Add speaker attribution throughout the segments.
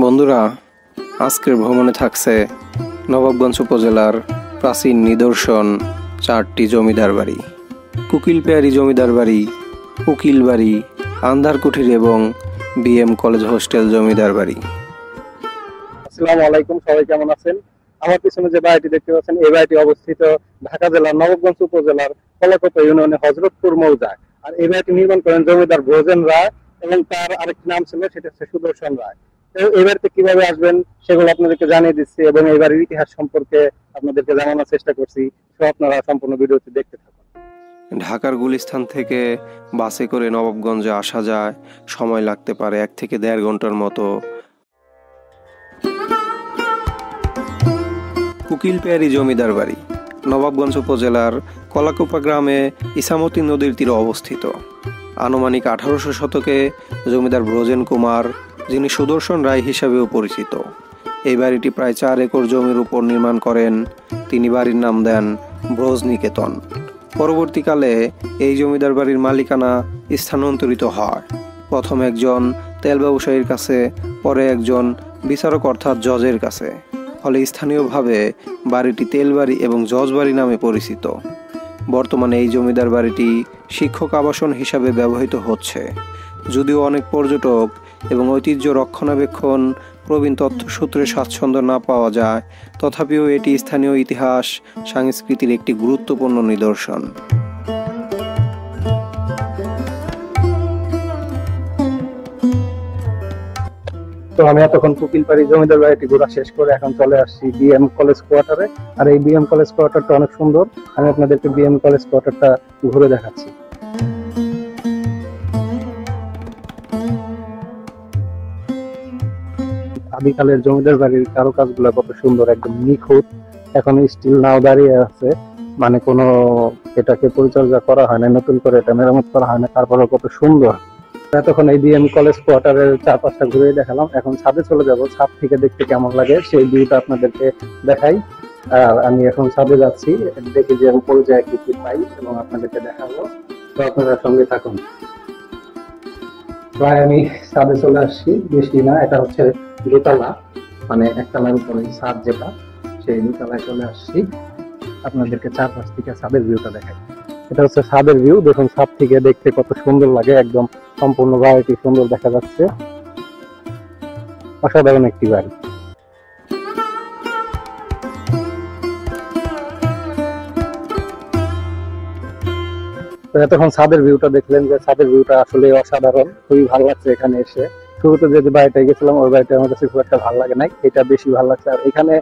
Speaker 1: বন্ধুরা, আজকের ভ্রমণে থাকছে নবাবগঞ্জ উপজেলার প্রাচীন নিদর্শন 4টি জমিদার বাড়ি: কুকিল পেয়ারি জমিদার বাড়ি, উকিল বাড়ি, আন্ধার কুঠির এবং বিএম কলেজ হোস্টেল জমিদার বাড়ি।
Speaker 2: আসসালামু আলাইকুম, সবাই কেমন আছেন? আমার পিছনে যে বাড়িটি দেখতে পাচ্ছেন, এই বাড়িটি অবস্থিত ঢাকা জেলার নবাবগঞ্জ উপজেলার কলাকোপা ইউনিয়নে হযরতপুর মৌজায়। আর এই বাড়িটি নির্মাণ করেন জমিদার ব্রজেন রায় এবং তার আরেকটি নাম ছিল, সেটা হচ্ছে সুদর্শন রায়। এই বাড়িতে কিভাবে আসবেন সেগুলো আপনাদেরকে জানিয়ে দিচ্ছি এবং এই বাড়ির ইতিহাস সম্পর্কে আপনাদেরকে জানানোর চেষ্টা করছি। তো আপনারা সম্পূর্ণ ভিডিওটি দেখতে থাকুন।
Speaker 1: ঢাকার গুলিস্তান থেকে বাসে করে নবাবগঞ্জে আসা যায়, সময় লাগতে পারে 1 থেকে 1.5 ঘন্টার মতো। কুকিল পেয়ারি জমিদার বাড়ি নবাবগঞ্জ উপজেলার কলাকোপা গ্রামে ইসামতি নদীর তীরে অবস্থিত। আনুমানিক 1800 শতকে জমিদার ব্রজেন কুমার, যিনি সুদর্শন রায় হিসাবেও পরিচিত, এই বাড়িটি প্রায় 4 একর জমির উপর নির্মাণ করেন। তিনি বাড়ির নাম দেন ব্রজনিকেতন। পরবর্তীকালে এই জমিদার বাড়ির মালিকানা স্থানান্তরিত হয়, প্রথম একজন তেল ব্যবসায়ীর কাছে, পরে একজন বিচারক অর্থাৎ জজের কাছে। ফলে স্থানীয়ভাবে বাড়িটি তেলবাড়ি এবং জজবাড়ি নামে পরিচিত। বর্তমানে এই জমিদার বাড়িটি শিক্ষক আবাসন হিসাবে ব্যবহৃত হচ্ছে। যদিও অনেক পর্যটক এবং ঐতিহ্য রক্ষণাবেক্ষণ প্রবীণ তথ্যসূত্রে স্বাচ্ছন্দ্য না পাওয়া যায়, তথাপিও এটি স্থানীয় ইতিহাস সংস্কৃতির একটি গুরুত্বপূর্ণ নিদর্শন।
Speaker 2: তো আমি এতক্ষণ কুকিল পেয়ারি জমিদার বাড়িটি ঘোরা শেষ করে এখন চলে আসছি বিএম কলেজ কোয়ার্টারে। আর এই বিএম কলেজ কোয়ার্টারটা অনেক সুন্দর, আমি আপনাদেরকে বিএম কলেজ কোয়ার্টারটা ঘুরে দেখাচ্ছি। আদিকালের জমিদার বাড়ির কারুকাজগুলো কত সুন্দর, একদম নিখুঁত। এখন স্টিল নাও দাঁড়িয়ে আছে, মানে কোনো এটাকে পরিচর্যা করা হয় না, নতুন করে এটা মেরামত করা হয় না, তারপরে কত সুন্দর। এতক্ষণ এই বিএম কলেজ কোয়ার্টারের চারপাশটা ঘুরে দেখালাম, এখন ছাদে চলে যাব। ছাদ থেকে দেখতে কেমন লাগে সেই ভিউটা আপনাদেরকে দেখাই। আর আমি এখন ছাদে যাচ্ছি, দেখি যে উপরে যায় কি কি পাই এবং আপনাদেরকে দেখাবো। তো আপনারা সঙ্গে থাকুন। প্রায় আমি ছাদে চলে আসছি, বেশি না, এটা হচ্ছে দোতলা, মানে একতলার উপরে ছাদ যেটা, সেই দোতলায় চলে আসছি। আপনাদেরকে চারপাশ থেকে ছাদের ভিউটা দেখাই। এটা হচ্ছে ছাদের ভিউ, দেখুন ছাদ থেকে দেখতে কত সুন্দর লাগে, একদম সম্পূর্ণ বাড়িটি সুন্দর দেখা যাচ্ছে। অসাধারণ একটি বাড়ি। তো এতক্ষণ ছাদের ভিউটা দেখলেন, যে ছাদের ভিউটা আসলে অসাধারণ, খুবই ভালো লাগছে এখানে এসে। শুরুতে যে বাড়িটা গেছিলাম ওই বাড়িটা আমার কাছে খুব একটা ভালো লাগে নাই, এটা বেশি ভালো লাগছে। আর এখানে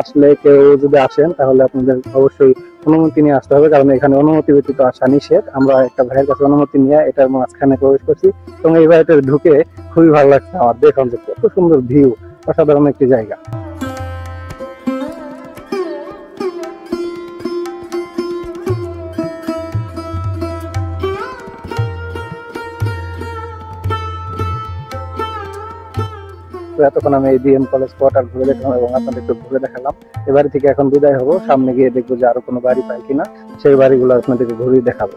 Speaker 2: আসলে কেউ যদি আসেন তাহলে আপনাদের অবশ্যই অনুমতি নিয়ে আসতে হবে, কারণ এখানে অনুমতি ব্যতীত আসা নিষেধ। আমরা একটা ভাইয়ের কাছে অনুমতি নিয়ে এটার মাঝখানে প্রবেশ করছি এবং এই বাড়িটা ঢুকে খুবই ভালো লাগছে আমার। দেখুন যে কত সুন্দর ভিউ, অসাধারণ একটি জায়গা। এতক্ষণ আমি এই বিএম কলেজ কোয়ার্টার ঘুরে দেখলাম এবং আপনাদেরকে ঘুরে দেখালাম। এ বাড়ি থেকে এখন বিদায় হবো, সামনে গিয়ে দেখবো যে আরো কোনো বাড়ি পাই কিনা, সেই বাড়িগুলো আপনাদেরকে ঘুরিয়ে দেখাবো।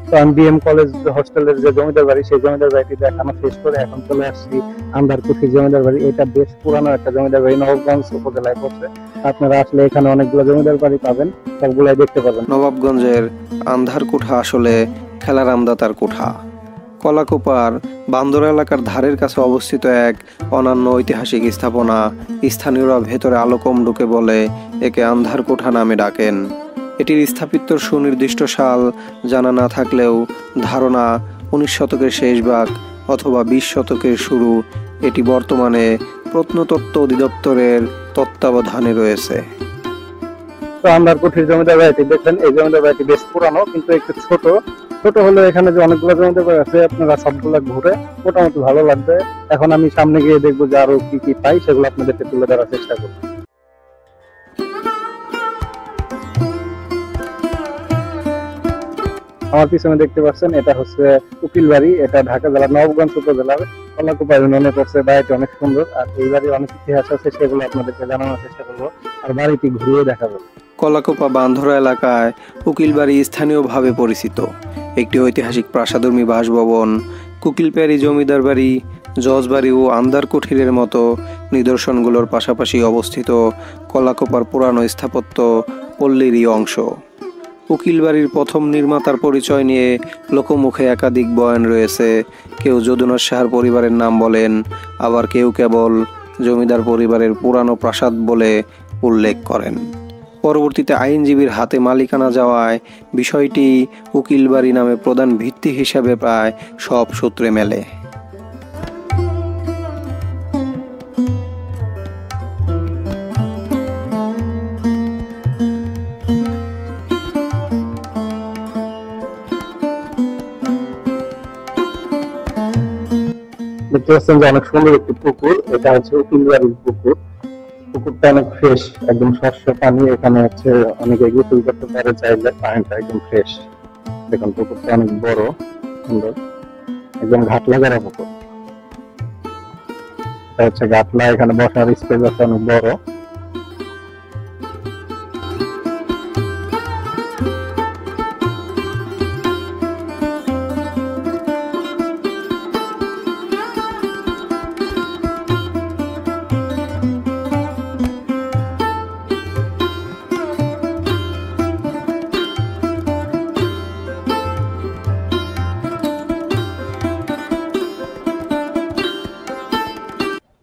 Speaker 2: তো আমি বিএম কলেজ হোস্টেলের যে জমিদার বাড়ি, সেই জমিদার বাড়িটি দেখানো শেষ করে এখন চলে আসছি আন্ধার কুঠির জমিদার বাড়ি। এটা বেশ পুরানো একটা জমিদার বাড়ি, নবাবগঞ্জ উপজেলায় পড়ছে। আপনারা আসলে এখানে অনেকগুলো জমিদার বাড়ি পাবেন, সবগুলাই দেখতে পাবেন।
Speaker 1: নবাবগঞ্জের আন্ধার কুঠা আসলে খেলারামদাতার কুঠা। কলাকোপার বান্দর এলাকার ধারের কাছে অবস্থিত এক অনন্য ঐতিহাসিক স্থাপনা। স্থানীয়রা ভেতরে আলো কম ঢুকে বলে একে আন্ধার কোঠা নামে ডাকেন। এটির স্থাপিত্যর সুনির্দিষ্ট সাল জানা না থাকলেও ধারণা 19 শতকের শেষ ভাগ অথবা 20 শতকের শুরু। এটি বর্তমানে প্রত্নতত্ত্ব অধিদপ্তরের তত্ত্বাবধানে রয়েছে।
Speaker 2: তো আন্ধার কুঠির জমিদার বাড়িটি দেখলেন, এই জমিদার বাড়িটি বেশ পুরানো কিন্তু একটু ছোট হলেও এখানে যে অনেকগুলো জমিদার বাড়ি আছে আপনারা সবগুলো ঘুরে মোটামুটি ভালো লাগবে। এখন আমি সামনে গিয়ে দেখবো যে আরো কি কি পাই, সেগুলো আপনাদেরকে তুলে ধরার চেষ্টা করবো। আমার পিছনে দেখতে পাচ্ছেন এটা হচ্ছে উকিল বাড়ি, এটা ঢাকা জেলার নবাবগঞ্জ উপজেলার কলাকোপা ইউনিয়নে পড়ছে। বাড়িটি অনেক সুন্দর, আর এই বাড়ির অনেক ইতিহাস আছে, সেগুলো আপনাদেরকে জানানোর চেষ্টা করবো আর বাড়িটি ঘুরিয়ে দেখাবো।
Speaker 1: কলাকোপা বান্ধরা এলাকায় উকিল বাড়ি স্থানীয়ভাবে পরিচিত। একটি ঐতিহাসিক প্রাসাদর্মী বাসভবন কুকিলপ্যারি জমিদার বাড়ি, জজবাড়ি ও আন্দার কুঠিরের মতো নিদর্শনগুলোর পাশাপাশি অবস্থিত কলাকোপার পুরানো স্থাপত্য পল্লীরই অংশ। উকিল বাড়ির প্রথম নির্মাতার পরিচয় নিয়ে লোকমুখে একাধিক বয়ান রয়েছে। কেউ যদুনাথ সাহার পরিবারের নাম বলেন, আবার কেউ কেবল জমিদার পরিবারের পুরানো প্রাসাদ বলে উল্লেখ করেন। পরবর্তীতে আইনজীবীর হাতে মালিকানা যাওয়ায় বিষয়টি উকিল বাড়ি নামে প্রধান ভিত্তি হিসাবে প্রায় সব সূত্রে মেলে।
Speaker 2: দেখতে পাচ্ছেন যে অনেক সুন্দর একটি পুকুর, এটা হচ্ছে উকিল বাড়ির পুকুর। পুকুরটা অনেক ফ্রেশ, একদম স্বচ্ছ পানি। এখানে হচ্ছে অনেকে গোসল করতে পারে চাইলে, পানিটা একদম ফ্রেশ। দেখুন পুকুরটা অনেক বড়, সুন্দর, একদম ঘাটলা করা পুকুর। এটা হচ্ছে ঘাটলা, এখানে বসার স্পেস আছে অনেক বড়।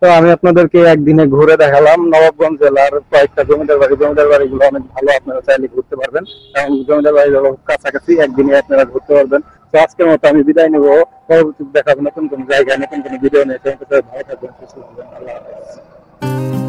Speaker 2: তো আমি আপনাদেরকে একদিনে ঘুরে দেখালাম নবাবগঞ্জ জেলার কয়েকটা জমিদার বাড়ি। জমিদার বাড়িগুলো অনেক ভালো, আপনারা চাইলে ঘুরতে পারবেন, এবং জমিদার বাড়িগুলো কাছাকাছি, একদিনে আপনারা ঘুরতে পারবেন। তো আজকের মতো আমি বিদায় নেবো, পরবর্তীতে দেখাবো নতুন কোন জায়গায় নতুন কোন ভিডিও নিয়ে। ভালো থাকবেন, সুস্থ থাকবেন, আল্লাহ হাফেজ।